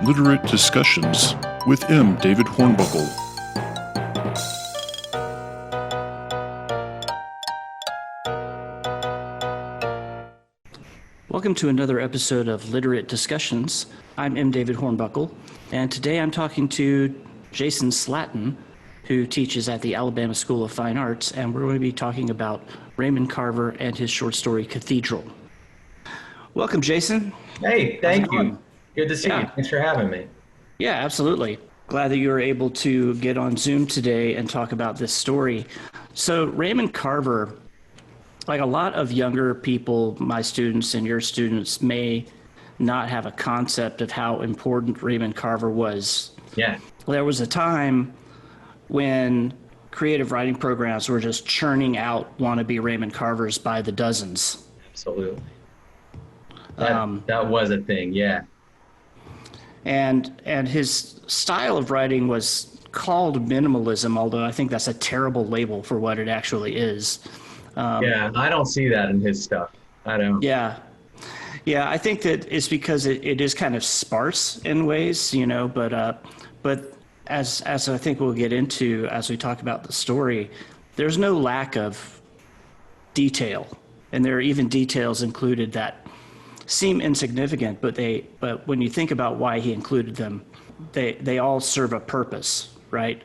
Literate Discussions with M. David Hornbuckle. Welcome to another episode of Literate Discussions. I'm M. David Hornbuckle, and today I'm talking to Jason Slatton, who teaches at the Alabama School of Fine Arts, and we're going to be talking about Raymond Carver and his short story, Cathedral. Welcome, Jason. Hey, thank you. Good to see you. Thanks for having me. Yeah, absolutely. Glad that you were able to get on Zoom today and talk about this story. So Raymond Carver, like a lot of younger people, my students and your students, may not have a concept of how important Raymond Carver was. Yeah. There was a time when creative writing programs were just churning out wannabe Raymond Carvers by the dozens. Absolutely. That was a thing, yeah. And his style of writing was called minimalism, although I think that's a terrible label for what it actually is. Yeah, I don't see that in his stuff. I don't. Yeah, I think that it's because it is kind of sparse in ways, you know. But as I think we'll get into as we talk about the story, there's no lack of detail, and there are even details included that seem insignificant, but when you think about why he included them, they all serve a purpose, right?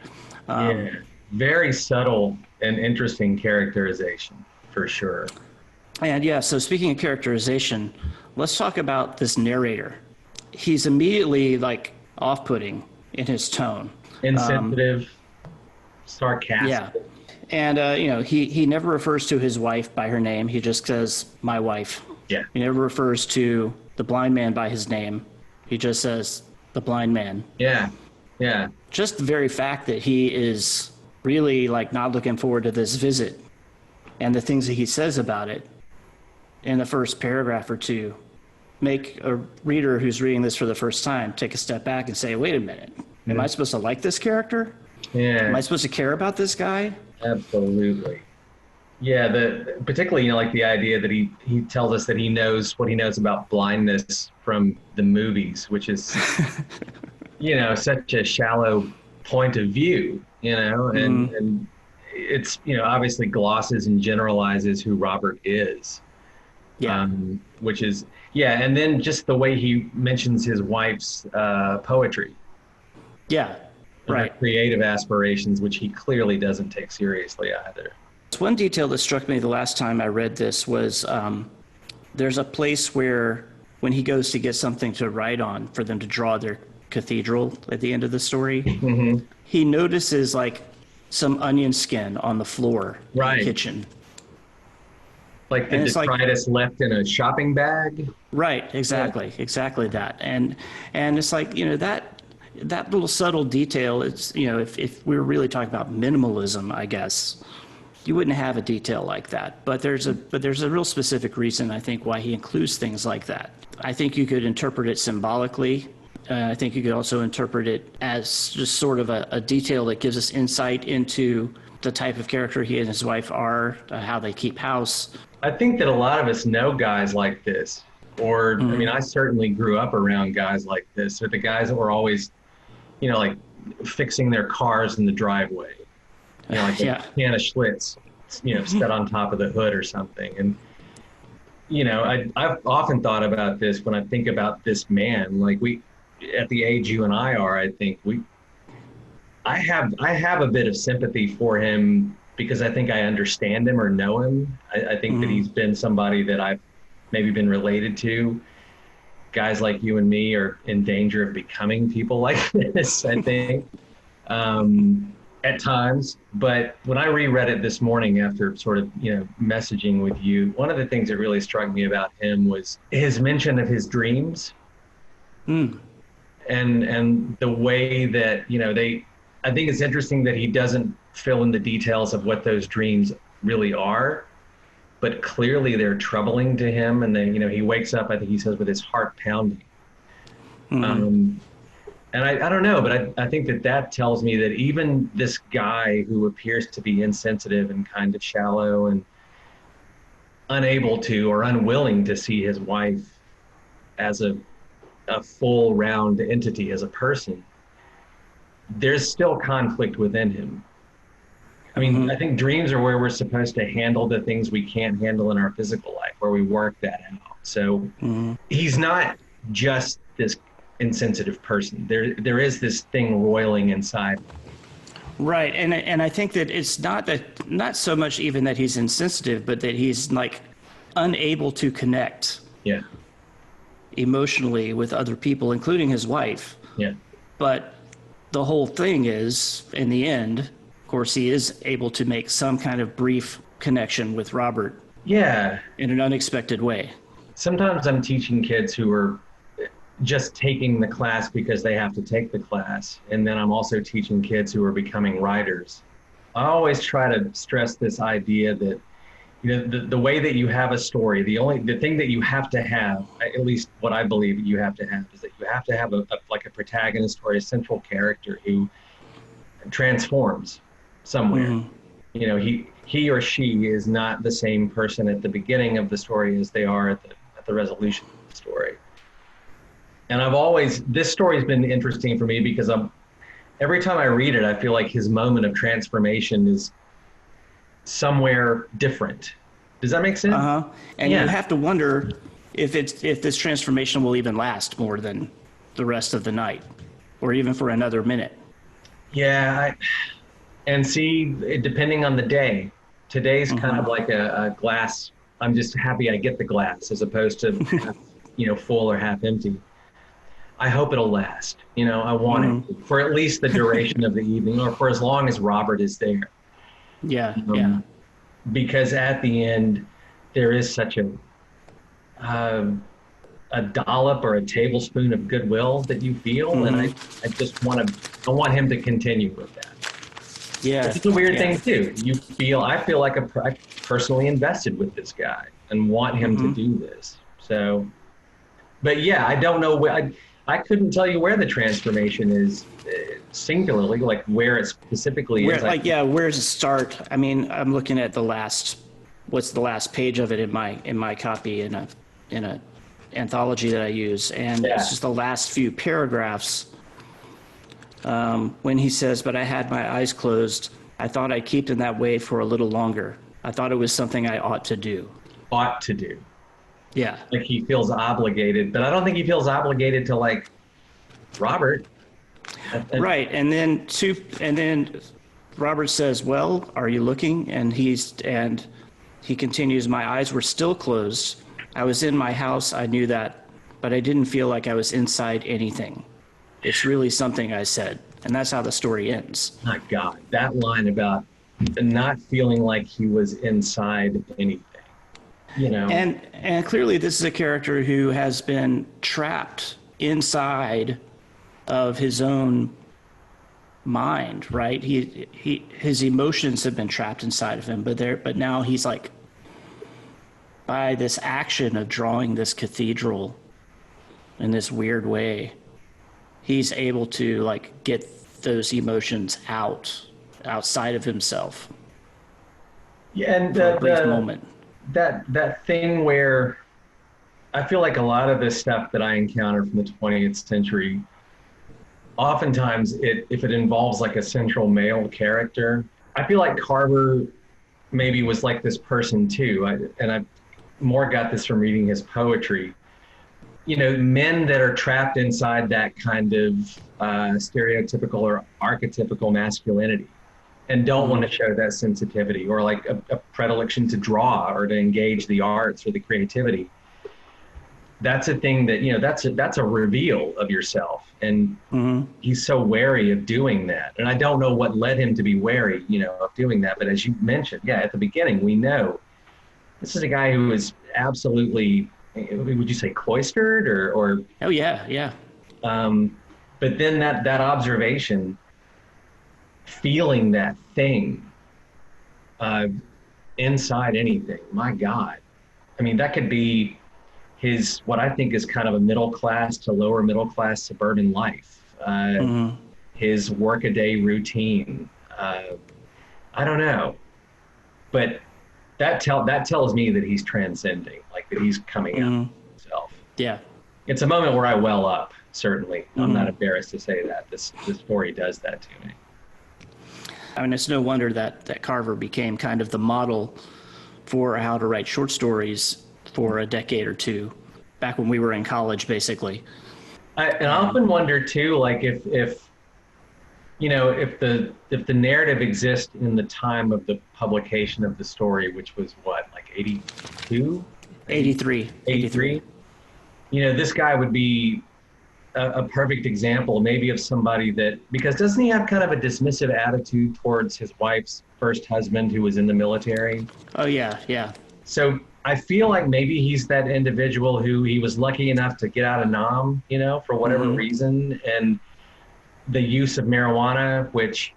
Yeah, very subtle and interesting characterization, for sure. And yeah, so speaking of characterization, let's talk about this narrator. He's immediately like off-putting in his tone. Insensitive, sarcastic. Yeah. And, he never refers to his wife by her name. He just says, my wife. Yeah. He never refers to the blind man by his name. He just says, the blind man. Yeah. Just the very fact that he is really like not looking forward to this visit and the things that he says about it in the first paragraph or two make a reader who's reading this for the first time take a step back and say, wait a minute, am I supposed to like this character? Yeah. Am I supposed to care about this guy? Absolutely. Yeah, particularly, like the idea that he tells us that he knows what he knows about blindness from the movies, which is, such a shallow point of view, and it's, obviously glosses and generalizes who Robert is. Yeah. Which is, and then just the way he mentions his wife's poetry. Yeah. Right. Creative aspirations, which he clearly doesn't take seriously either. One detail that struck me the last time I read this was there's a place where when he goes to get something to write on for them to draw their cathedral at the end of the story, he notices like some onion skin on the floor in the kitchen. Like the detritus left in a shopping bag? Right, exactly that. And it's like, that little subtle detail, it's, if we were really talking about minimalism, I guess, you wouldn't have a detail like that. But there's a real specific reason, I think, why he includes things like that. I think you could interpret it symbolically. I think you could also interpret it as just sort of a detail that gives us insight into the type of character he and his wife are, how they keep house. I think that a lot of us know guys like this. Or, I mean, I certainly grew up around guys like this, or the guys that were always, like fixing their cars in the driveway. Like a can of Schlitz, set on top of the hood or something. And, I've often thought about this when I think about this man. Like at the age you and I are, I think I have a bit of sympathy for him because I think I understand him or know him. I think that he's been somebody that I've maybe been related to. Guys like you and me are in danger of becoming people like this, I think. At times, but when I reread it this morning after sort of, messaging with you, one of the things that really struck me about him was his mention of his dreams. And the way that, I think it's interesting that he doesn't fill in the details of what those dreams really are, but clearly they're troubling to him. And then, he wakes up, I think he says, with his heart pounding. And I don't know, but I think that tells me that even this guy who appears to be insensitive and kind of shallow and unable to or unwilling to see his wife as a a full round entity as a person, there's still conflict within him. I mean, I think dreams are where we're supposed to handle the things we can't handle in our physical life, where we work that out. So he's not just this insensitive person. There is this thing roiling inside. Right, and I think that it's not so much even that he's insensitive, but that he's like unable to connect Yeah. emotionally with other people, including his wife. Yeah. But the whole thing is, in the end, of course, he is able to make some kind of brief connection with Robert. Yeah. In an unexpected way. Sometimes I'm teaching kids who are just taking the class because they have to take the class. And then I'm also teaching kids who are becoming writers. I always try to stress this idea that, you know, the way that you have a story, the thing that you have to have, at least what I believe you have to have, is that you have to have a protagonist or a central character who transforms somewhere. You know, he or she is not the same person at the beginning of the story as they are at the resolution of the story. And this story's been interesting for me because every time I read it, I feel like his moment of transformation is somewhere different. Does that make sense? And you have to wonder if this transformation will even last more than the rest of the night, or even for another minute. Yeah, and see, depending on the day, today's kind of like a glass. I'm just happy I get the glass as opposed to half, full or half empty. I hope it'll last. I want it for at least the duration of the evening, or for as long as Robert is there. Yeah, Because at the end, there is such a dollop or a tablespoon of goodwill that you feel, and I just I want him to continue with that. Yeah, it's a weird thing too. I feel like I'm personally invested with this guy and want him to do this. So, but yeah, I don't know where. I couldn't tell you where the transformation is singularly, like where it specifically is. Where does it start? I mean, I'm looking at what's the last page of it in my copy in a anthology that I use, and it's just the last few paragraphs. When he says, "But I had my eyes closed. I thought I'd keep them that way for a little longer. I thought it was something I ought to do." Ought to do. Yeah. Like he feels obligated, but I don't think he feels obligated to like Robert. Right, and then Robert says, "Well, are you looking?" And he continues, "My eyes were still closed. I was in my house, I knew that, but I didn't feel like I was inside anything. It's really something," I said. And that's how the story ends. My God, that line about not feeling like he was inside anything. And clearly this is a character who has been trapped inside of his own mind, right? His emotions have been trapped inside of him, but now he's like, by this action of drawing this cathedral in this weird way, he's able to like get those emotions outside of himself. Yeah, and for a brief moment. That thing where I feel like a lot of this stuff that I encounter from the 20th century, oftentimes if it involves like a central male character, I feel like Carver maybe was like this person too. I more got this from reading his poetry. Men that are trapped inside that kind of stereotypical or archetypical masculinity and don't want to show that sensitivity or like a predilection to draw or to engage the arts or the creativity. That's a thing that, that's a reveal of yourself. And he's so wary of doing that. And I don't know what led him to be wary, of doing that. But as you mentioned, at the beginning, we know this is a guy who is absolutely, would you say cloistered or? Oh yeah. But then that observation, feeling that thing inside anything, my God. I mean, that could be what I think is kind of a middle class to lower middle class suburban life. His workaday routine. I don't know, but that tells me that he's transcending, like that he's coming out of himself. Yeah. it's a moment where I well up. Certainly, I'm not embarrassed to say that this story does that to me. I mean, it's no wonder that Carver became kind of the model for how to write short stories for a decade or two, back when we were in college, basically. I often wonder too, like if you know, if the narrative exists in the time of the publication of the story, which was what, like 82, 83. 83. You know, this guy would be a perfect example, maybe, of somebody that, because doesn't he have kind of a dismissive attitude towards his wife's first husband who was in the military? Oh, yeah, yeah. So I feel like maybe he's that individual who he was lucky enough to get out of Nam, you know, for whatever reason, and the use of marijuana, which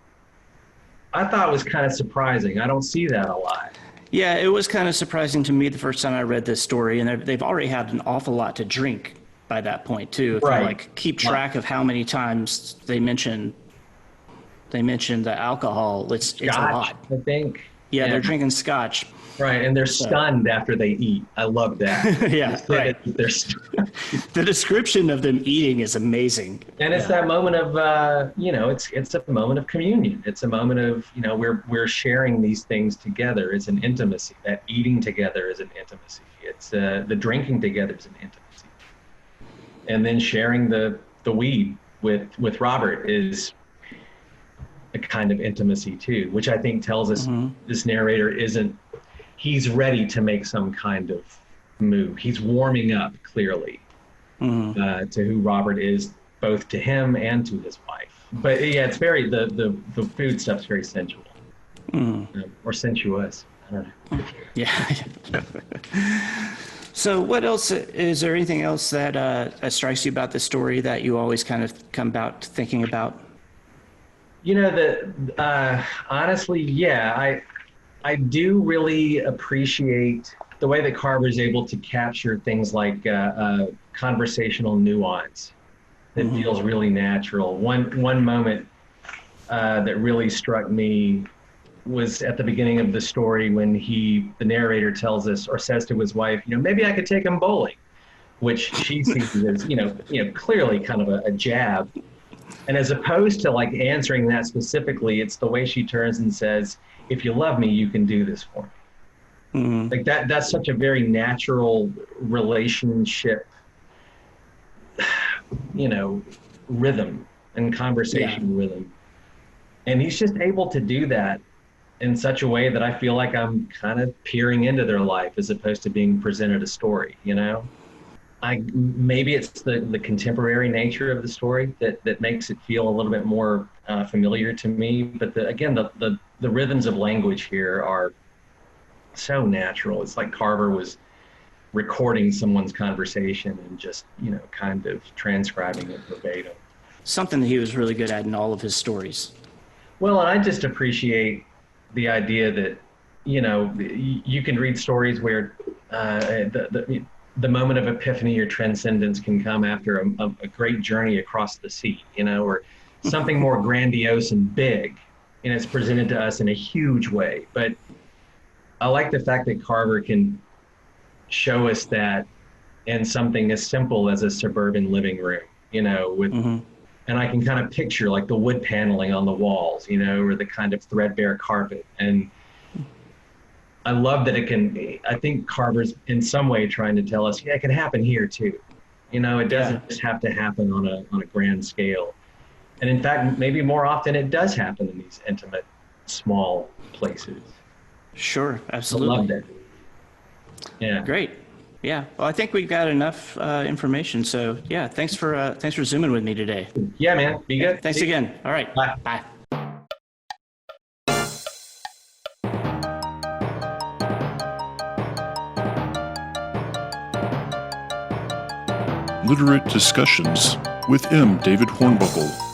I thought was kind of surprising. I don't see that a lot. Yeah, it was kind of surprising to me the first time I read this story, and they've already had an awful lot to drink by that point too. If you like keep track of how many times they mention the alcohol, it's a lot. I think. Yeah, they're drinking scotch. Right, and they're stunned after they eat. I love that. Yeah, right. The description of them eating is amazing. And it's that moment of, you know, it's a moment of communion. It's a moment of, you know, we're sharing these things together. It's an intimacy. That eating together is an intimacy. It's the drinking together is an intimacy. And then sharing the weed with Robert is a kind of intimacy too, which I think tells us this narrator he's ready to make some kind of move. He's warming up clearly to who Robert is, both to him and to his wife. But yeah, it's very, the food stuff's very sensual or sensuous. I don't know. Yeah. So what else, is there anything else that strikes you about the story that you always kind of come about thinking about? You know, honestly, yeah, I do really appreciate the way that Carver is able to capture things like conversational nuance that feels really natural. One moment that really struck me was at the beginning of the story when the narrator tells us, or says to his wife, you know, maybe I could take him bowling, which she sees as, you know, clearly kind of a jab. And as opposed to like answering that specifically, it's the way she turns and says, if you love me, you can do this for me. Like that's such a very natural relationship, you know, rhythm and conversation rhythm. And he's just able to do that in such a way that I feel like I'm kind of peering into their life as opposed to being presented a story, you know? Maybe it's the contemporary nature of the story that makes it feel a little bit more familiar to me. But again, the rhythms of language here are so natural. It's like Carver was recording someone's conversation and just, you know, kind of transcribing it verbatim. Something that he was really good at in all of his stories. Well, and I just appreciate the idea that, you know, you can read stories where the moment of epiphany or transcendence can come after a great journey across the sea, you know, or something more grandiose and big, and it's presented to us in a huge way. But I like the fact that Carver can show us that in something as simple as a suburban living room, you know, with, and I can kind of picture like the wood paneling on the walls, you know, or the kind of threadbare carpet. And I love that I think Carver's in some way trying to tell us, yeah, it can happen here too. You know, it doesn't just have to happen on a grand scale. And in fact, maybe more often it does happen in these intimate, small places. Sure, absolutely. I loved it. Yeah. Great. Yeah. Well, I think we've got enough information. So yeah, thanks for zooming with me today. Yeah, man. Be good. Thanks again. All right. Bye. Bye. Literate Discussions with M. David Hornbuckle.